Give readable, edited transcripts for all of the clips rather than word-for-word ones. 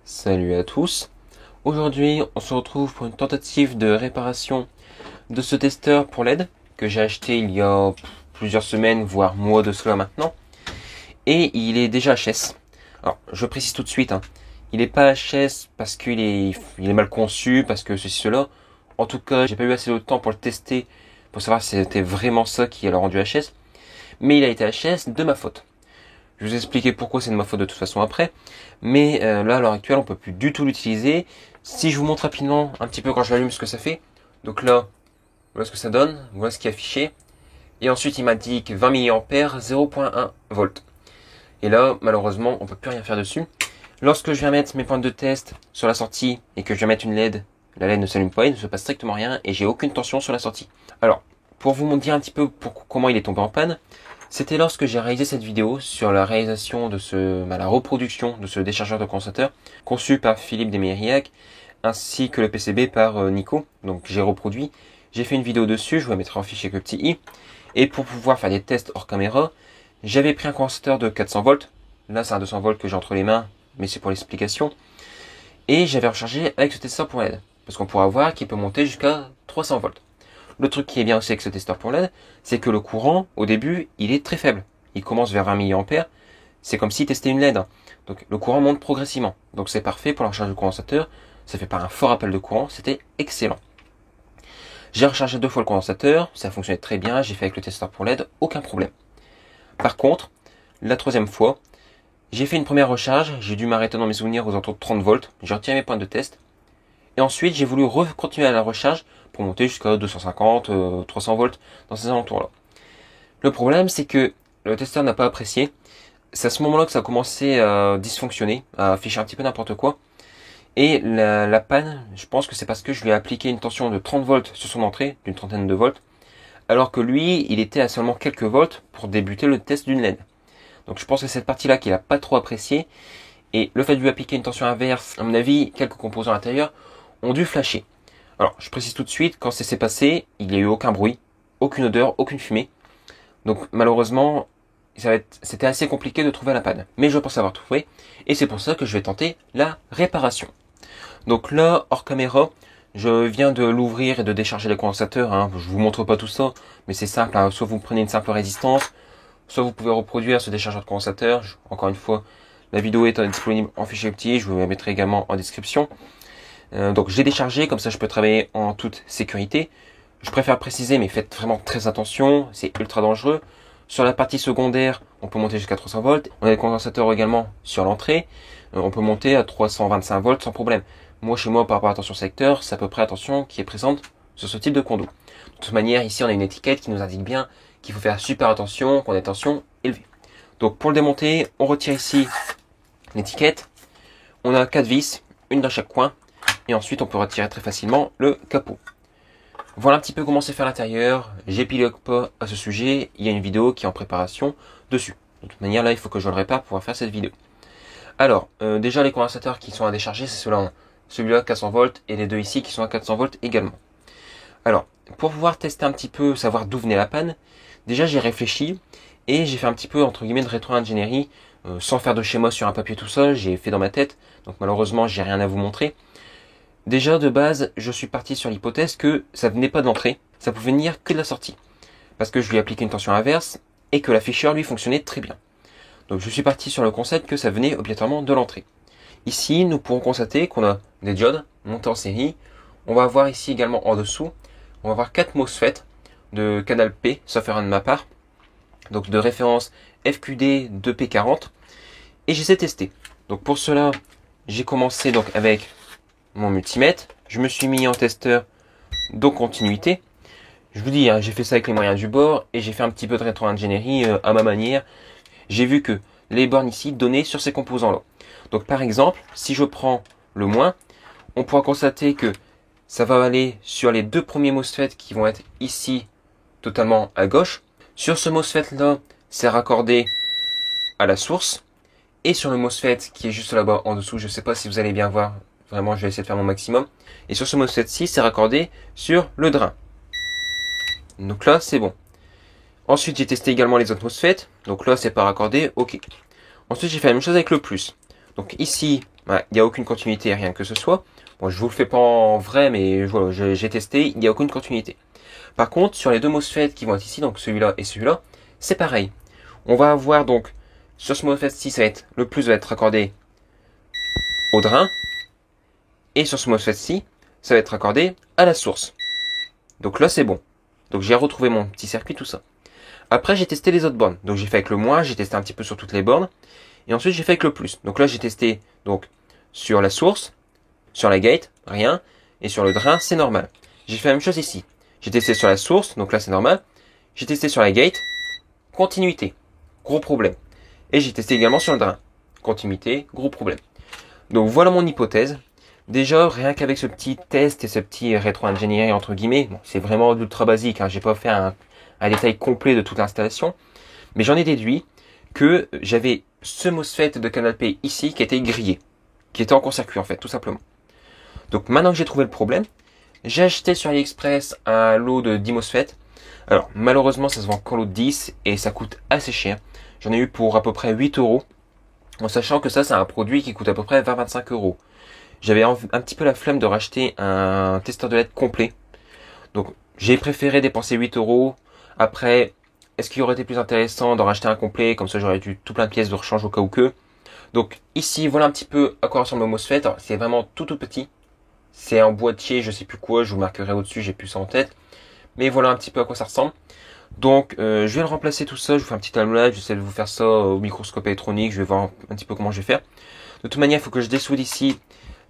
Salut à tous. Aujourd'hui, on se retrouve pour une tentative de réparation de ce testeur pour LED que j'ai acheté il y a plusieurs semaines, voire mois de cela maintenant. Et il est déjà HS. Alors, je précise tout de suite, il n'est pas HS parce qu'il est mal conçu, parce que ceci, cela. En tout cas, j'ai pas eu assez de temps pour le tester, pour savoir si c'était vraiment ça qui l'a rendu HS. Mais il a été HS de ma faute. Je vais vous expliquer pourquoi c'est de ma faute de toute façon après. Mais là, à l'heure actuelle, on peut plus du tout l'utiliser. Si je vous montre rapidement un petit peu quand je l'allume ce que ça fait. Donc là, voilà ce que ça donne. Voilà ce qui est affiché. Et ensuite, il m'indique 20 mA, 0.1 volts. Et là, malheureusement, on peut plus rien faire dessus. Lorsque je viens mettre mes pointes de test sur la sortie et que je viens mettre une LED, la LED ne s'allume pas, il ne se passe strictement rien et j'ai aucune tension sur la sortie. Alors, pour vous dire un petit peu comment il est tombé en panne, c'était lorsque j'ai réalisé cette vidéo sur la réalisation de la reproduction de ce déchargeur de condensateur conçu par Philippe Desmériac ainsi que le PCB par Nico. Donc j'ai reproduit, j'ai fait une vidéo dessus, je vous la mettrai en fichier avec le petit i. Et pour pouvoir faire des tests hors caméra, j'avais pris un condensateur de 400 volts. Là c'est un 200 volts que j'ai entre les mains, mais c'est pour l'explication. Et j'avais rechargé avec ce testeur pour LED. Parce qu'on pourra voir qu'il peut monter jusqu'à 300 volts. Le truc qui est bien aussi avec ce testeur pour LED, c'est que le courant, au début, il est très faible. Il commence vers 20 mA. C'est comme s'il testait une LED. Donc le courant monte progressivement. Donc c'est parfait pour la recharge du condensateur. Ça fait par un fort appel de courant. C'était excellent. J'ai rechargé 2 fois le condensateur. Ça fonctionnait très bien. J'ai fait avec le testeur pour LED. Aucun problème. Par contre, la troisième fois, j'ai fait une première recharge. J'ai dû m'arrêter dans mes souvenirs aux alentours de 30 volts. J'ai retiré mes points de test. Et ensuite, j'ai voulu continuer à la recharge pour monter jusqu'à 250, 300 volts dans ces alentours-là. Le problème, c'est que le testeur n'a pas apprécié. C'est à ce moment-là que ça a commencé à dysfonctionner, à afficher un petit peu n'importe quoi. Et la panne, je pense que c'est parce que je lui ai appliqué une tension de 30 volts sur son entrée, d'une trentaine de volts, alors que lui, il était à seulement quelques volts pour débuter le test d'une LED. Donc je pense que c'est cette partie-là qu'il n'a pas trop apprécié. Et le fait de lui appliquer une tension inverse, à mon avis, quelques composants à l'intérieur ont dû flasher. Alors, je précise tout de suite, quand ça s'est passé, il n'y a eu aucun bruit, aucune odeur, aucune fumée. Donc, malheureusement, c'était assez compliqué de trouver la panne. Mais je pense avoir trouvé, et c'est pour ça que je vais tenter la réparation. Donc là, hors caméra, je viens de l'ouvrir et de décharger les condensateurs. Je vous montre pas tout ça, mais c'est simple. Soit vous prenez une simple résistance, soit vous pouvez reproduire ce déchargeur de condensateur. Encore une fois, la vidéo est disponible en fichier petit, je vous la mettrai également en description. Donc j'ai déchargé, comme ça je peux travailler en toute sécurité. Je préfère préciser, mais faites vraiment très attention, c'est ultra dangereux. Sur la partie secondaire, on peut monter jusqu'à 300 volts. On a des condensateurs également sur l'entrée. On peut monter à 325 volts sans problème. Moi, chez moi, par rapport à la tension secteur, c'est à peu près la tension qui est présente sur ce type de condo. De toute manière, ici, on a une étiquette qui nous indique bien qu'il faut faire super attention, qu'on a une tension élevée. Donc pour le démonter, on retire ici l'étiquette. On a 4 vis, une dans chaque coin. Et ensuite, on peut retirer très facilement le capot. Voilà un petit peu comment c'est fait à l'intérieur. J'épilogue pas à ce sujet. Il y a une vidéo qui est en préparation dessus. De toute manière, là, il faut que je le répare pour pouvoir faire cette vidéo. Alors, déjà, les condensateurs qui sont à décharger, c'est ceux-là. Celui-là, 400 volts, et les deux ici qui sont à 400 volts également. Alors, pour pouvoir tester un petit peu, savoir d'où venait la panne, déjà, j'ai réfléchi et j'ai fait un petit peu, entre guillemets, de rétro-ingénierie, sans faire de schéma sur un papier tout seul. J'ai fait dans ma tête. Donc, malheureusement, j'ai rien à vous montrer. Déjà, de base, je suis parti sur l'hypothèse que ça venait pas de l'entrée, ça pouvait venir que de la sortie. Parce que je lui ai appliqué une tension inverse et que l'afficheur, lui, fonctionnait très bien. Donc je suis parti sur le concept que ça venait obligatoirement de l'entrée. Ici, nous pourrons constater qu'on a des diodes montées en série. On va avoir ici également en dessous, on va avoir 4 MOSFET de canal P, sauf erreur de ma part. Donc de référence FQD 2P40. Et j'essaie de tester. Donc pour cela, j'ai commencé donc avec mon multimètre, je me suis mis en testeur de continuité. Je vous dis, j'ai fait ça avec les moyens du bord et j'ai fait un petit peu de rétro-ingénierie à ma manière. J'ai vu que les bornes ici donnaient sur ces composants-là. Donc par exemple, si je prends le moins, on pourra constater que ça va aller sur les deux premiers MOSFET qui vont être ici totalement à gauche. Sur ce MOSFET-là, c'est raccordé à la source. Et sur le MOSFET qui est juste là-bas en dessous, je ne sais pas si vous allez bien voir. Vraiment, je vais essayer de faire mon maximum. Et sur ce MOSFET-ci, c'est raccordé sur le drain. Donc là, c'est bon. Ensuite, j'ai testé également les autres MOSFET. Donc là, c'est pas raccordé. OK. Ensuite, j'ai fait la même chose avec le plus. Donc ici, il n'y a aucune continuité, rien que ce soit. Bon, je vous le fais pas en vrai, mais voilà, j'ai testé, il n'y a aucune continuité. Par contre, sur les deux MOSFET qui vont être ici, donc celui-là et celui-là, c'est pareil. On va avoir donc, sur ce MOSFET-ci, ça va être, le plus va être raccordé au drain. Et sur ce MOSFET-ci, ça va être raccordé à la source. Donc là, c'est bon. Donc j'ai retrouvé mon petit circuit, tout ça. Après, j'ai testé les autres bornes. Donc j'ai fait avec le moins, j'ai testé un petit peu sur toutes les bornes. Et ensuite, j'ai fait avec le plus. Donc là, j'ai testé donc sur la source, sur la gate, rien. Et sur le drain, c'est normal. J'ai fait la même chose ici. J'ai testé sur la source, donc là, c'est normal. J'ai testé sur la gate, continuité, gros problème. Et j'ai testé également sur le drain. Continuité, gros problème. Donc voilà mon hypothèse. Déjà, rien qu'avec ce petit test et ce petit rétro-ingénierie entre guillemets, bon, c'est vraiment ultra basique, hein, j'ai pas fait un détail complet de toute l'installation, mais j'en ai déduit que j'avais ce MOSFET de Canal P ici qui était grillé, qui était en court-circuit en fait, tout simplement. Donc maintenant que j'ai trouvé le problème, j'ai acheté sur AliExpress un lot de 10 MOSFET. Alors malheureusement ça se vend qu'en lot de 10 et ça coûte assez cher. J'en ai eu pour à peu près 8 euros, en sachant que ça c'est un produit qui coûte à peu près 20-25 euros. J'avais un petit peu la flemme de racheter un testeur de LED complet. Donc j'ai préféré dépenser 8 euros. Après, est-ce qu'il aurait été plus intéressant d'en racheter un complet? Comme ça j'aurais eu tout plein de pièces de rechange au cas où que. Donc ici voilà un petit peu à quoi ressemble le MOSFET. C'est vraiment tout petit. C'est en boîtier, je sais plus quoi, je vous marquerai au-dessus, j'ai plus ça en tête. Mais voilà un petit peu à quoi ça ressemble. Donc je vais le remplacer tout ça, je vous fais un petit timeline, j'essaie de vous faire ça au microscope électronique, je vais voir un petit peu comment je vais faire. De toute manière, il faut que je dessoude ici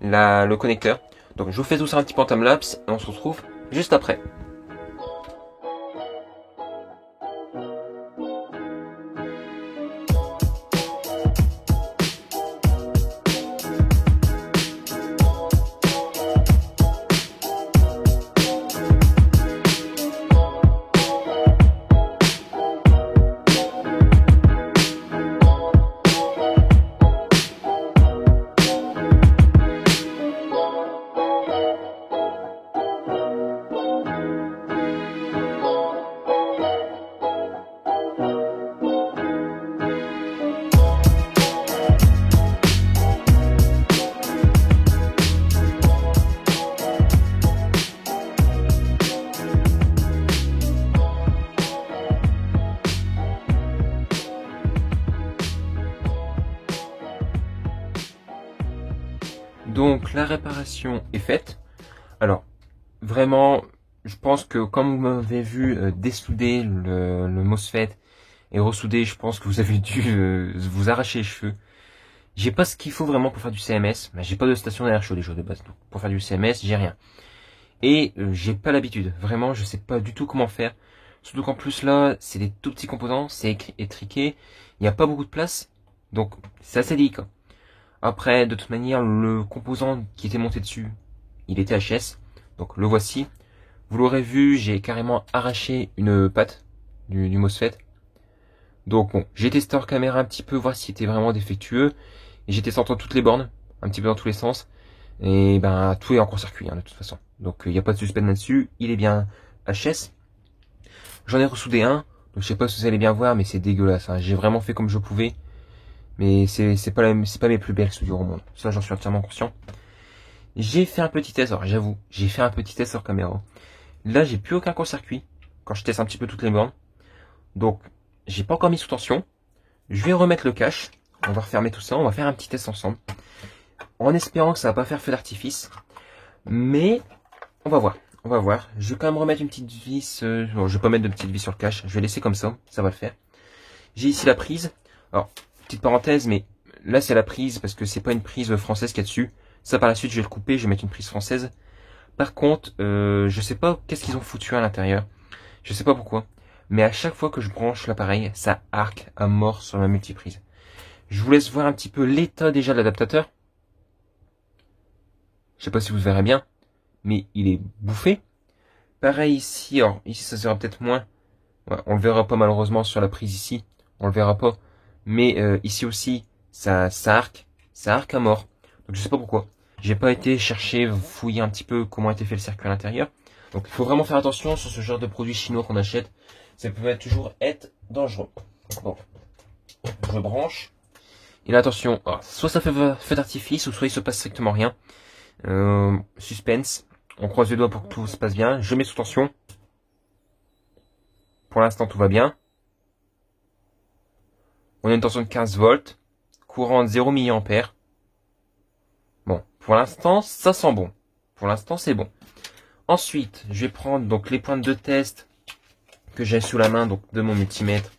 le connecteur. Donc je vous fais tout ça un petit peu en timelapse et on se retrouve juste après. Donc la réparation est faite. Alors vraiment, je pense que comme vous m'avez vu dessouder le MOSFET et ressouder, je pense que vous avez dû vous arracher les cheveux. J'ai pas ce qu'il faut vraiment pour faire du CMS, mais j'ai pas de station d'air chaud déjà de base. Donc pour faire du CMS, j'ai rien. Et j'ai pas l'habitude. Vraiment, je sais pas du tout comment faire. Surtout qu'en plus là, c'est des tout petits composants, c'est étriqué, il n'y a pas beaucoup de place, donc c'est assez délicat. Après, de toute manière, le composant qui était monté dessus, il était HS, donc le voici. Vous l'aurez vu, j'ai carrément arraché une patte du MOSFET. Donc bon, j'ai testé hors caméra un petit peu, voir s'il était vraiment défectueux. Et j'ai testé entre toutes les bornes, un petit peu dans tous les sens. Et ben, tout est en court-circuit, hein, de toute façon. Donc il n'y a pas de suspense là-dessus, il est bien HS. J'en ai ressoudé un, donc je sais pas si vous allez bien voir, mais c'est dégueulasse. Hein. J'ai vraiment fait comme je pouvais. Mais c'est pas mes plus belles soudures au monde. Ça, j'en suis entièrement conscient. J'ai fait un petit test, alors j'avoue, j'ai fait un petit test hors caméra. Là, j'ai plus aucun court-circuit quand je teste un petit peu toutes les bornes. Donc, j'ai pas encore mis sous tension. Je vais remettre le cache. On va refermer tout ça. On va faire un petit test ensemble. En espérant que ça va pas faire feu d'artifice. Mais, on va voir. On va voir. Je vais quand même remettre une petite vis. Bon, je vais pas mettre de petite vis sur le cache. Je vais laisser comme ça. Ça va le faire. J'ai ici la prise. Alors, petite parenthèse, mais là c'est la prise parce que c'est pas une prise française qu'il y a dessus. Ça par la suite je vais le couper, je vais mettre une prise française. Par contre, je sais pas qu'est-ce qu'ils ont foutu à l'intérieur. Je sais pas pourquoi. Mais à chaque fois que je branche l'appareil, ça arc à mort sur ma multiprise. Je vous laisse voir un petit peu l'état déjà de l'adaptateur. Je sais pas si vous verrez bien, mais il est bouffé. Pareil ici, alors ici ça se verra peut-être moins. Ouais, on le verra pas malheureusement sur la prise ici. On le verra pas. Mais ici aussi, ça arc à mort. Donc je sais pas pourquoi. J'ai pas été chercher, fouiller un petit peu comment a été fait le circuit à l'intérieur. Donc il faut vraiment faire attention sur ce genre de produits chinois qu'on achète. Ça peut toujours être dangereux. Bon, je branche. Et là attention, soit ça fait feu d'artifice, ou soit il se passe strictement rien. Suspense. On croise les doigts pour que tout se passe bien. Je mets sous tension. Pour l'instant tout va bien. On a une tension de 15 volts. Courant de 0 mA. Bon, pour l'instant ça sent bon. Pour l'instant c'est bon. Ensuite, je vais prendre donc les pointes de test que j'ai sous la main donc de mon multimètre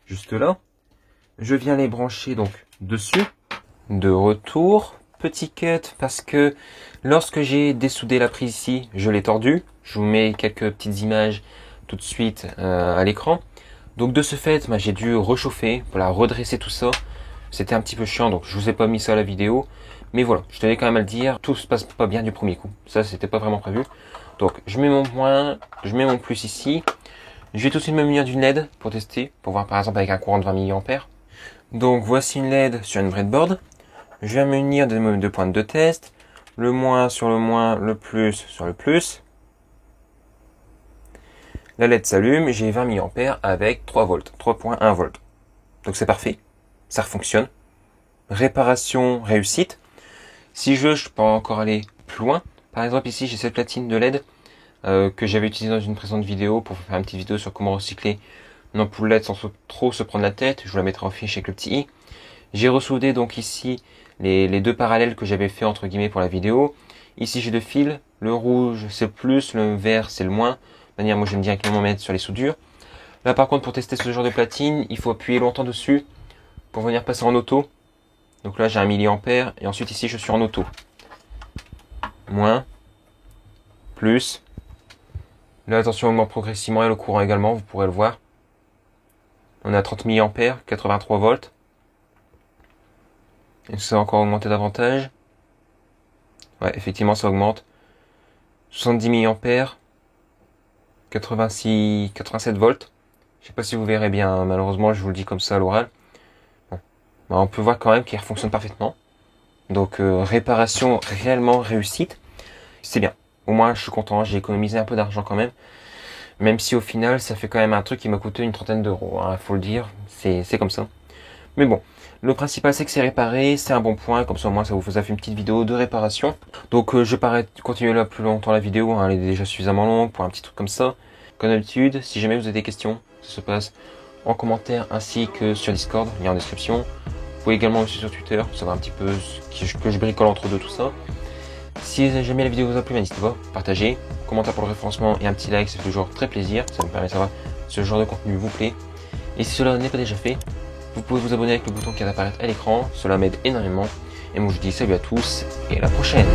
juste là. Je viens les brancher donc dessus. De retour, petit cut parce que lorsque j'ai dessoudé la prise ici, je l'ai tordu. Je vous mets quelques petites images tout de suite à l'écran. Donc de ce fait, j'ai dû réchauffer, voilà, redresser tout ça. C'était un petit peu chiant, donc je vous ai pas mis ça à la vidéo. Mais voilà, je tenais quand même à le dire, tout se passe pas bien du premier coup. Ça, c'était pas vraiment prévu. Donc je mets mon point, je mets mon plus ici. Je vais tout de suite me munir d'une LED pour tester, pour voir par exemple avec un courant de 20 mA. Donc voici une LED sur une breadboard. Je vais me munir de pointes de test. Le moins sur le moins, le plus sur le plus. La LED s'allume, j'ai 20 mA avec 3 volts, 3.1 volts. Donc c'est parfait, ça fonctionne. Réparation réussite. Si je peux encore aller plus loin. Par exemple ici j'ai cette platine de LED que j'avais utilisée dans une précédente vidéo pour faire une petite vidéo sur comment recycler une ampoule LED sans trop se prendre la tête. Je vous la mettrai en fiche avec le petit i. J'ai ressoudé donc ici les deux parallèles que j'avais fait entre guillemets pour la vidéo. Ici j'ai deux fils, le rouge c'est le plus, le vert c'est le moins. De manière, moi j'aime directement mettre sur les soudures. Là par contre pour tester ce genre de platine, il faut appuyer longtemps dessus pour venir passer en auto. Donc là j'ai 1 mA et ensuite ici je suis en auto. Moins, plus. Là la tension augmente progressivement et le courant également, vous pourrez le voir. On est à 30 mA, 83 volts. Et ça a encore augmenté davantage. Ouais, effectivement ça augmente. 70 mA, 87 volts. Je sais pas si vous verrez bien, malheureusement je vous le dis comme ça à l'oral. Bon. Bah, on peut voir quand même qu'il fonctionne parfaitement. Donc réparation réellement réussite. C'est bien. Au moins je suis content, j'ai économisé un peu d'argent quand même. Même si au final ça fait quand même un truc qui m'a coûté une trentaine d'euros. Hein, faut le dire, c'est comme ça. Mais bon, le principal c'est que c'est réparé, c'est un bon point. Comme ça au moins ça vous fait une petite vidéo de réparation. Donc je vais continuer là plus longtemps la vidéo. Hein, elle est déjà suffisamment longue pour un petit truc comme ça. Comme d'habitude, si jamais vous avez des questions, ça se passe en commentaire ainsi que sur Discord, lien en description. Vous pouvez également me suivre sur Twitter, savoir un petit peu ce que je bricole entre deux tout ça. Si jamais la vidéo vous a plu, n'hésitez pas, partagez, commentaire pour le référencement et un petit like, ça fait toujours très plaisir. Ça me permet de savoir si ce genre de contenu vous plaît. Et si cela n'est pas déjà fait, vous pouvez vous abonner avec le bouton qui vient d'apparaître à l'écran, cela m'aide énormément. Et moi je vous dis salut à tous et à la prochaine.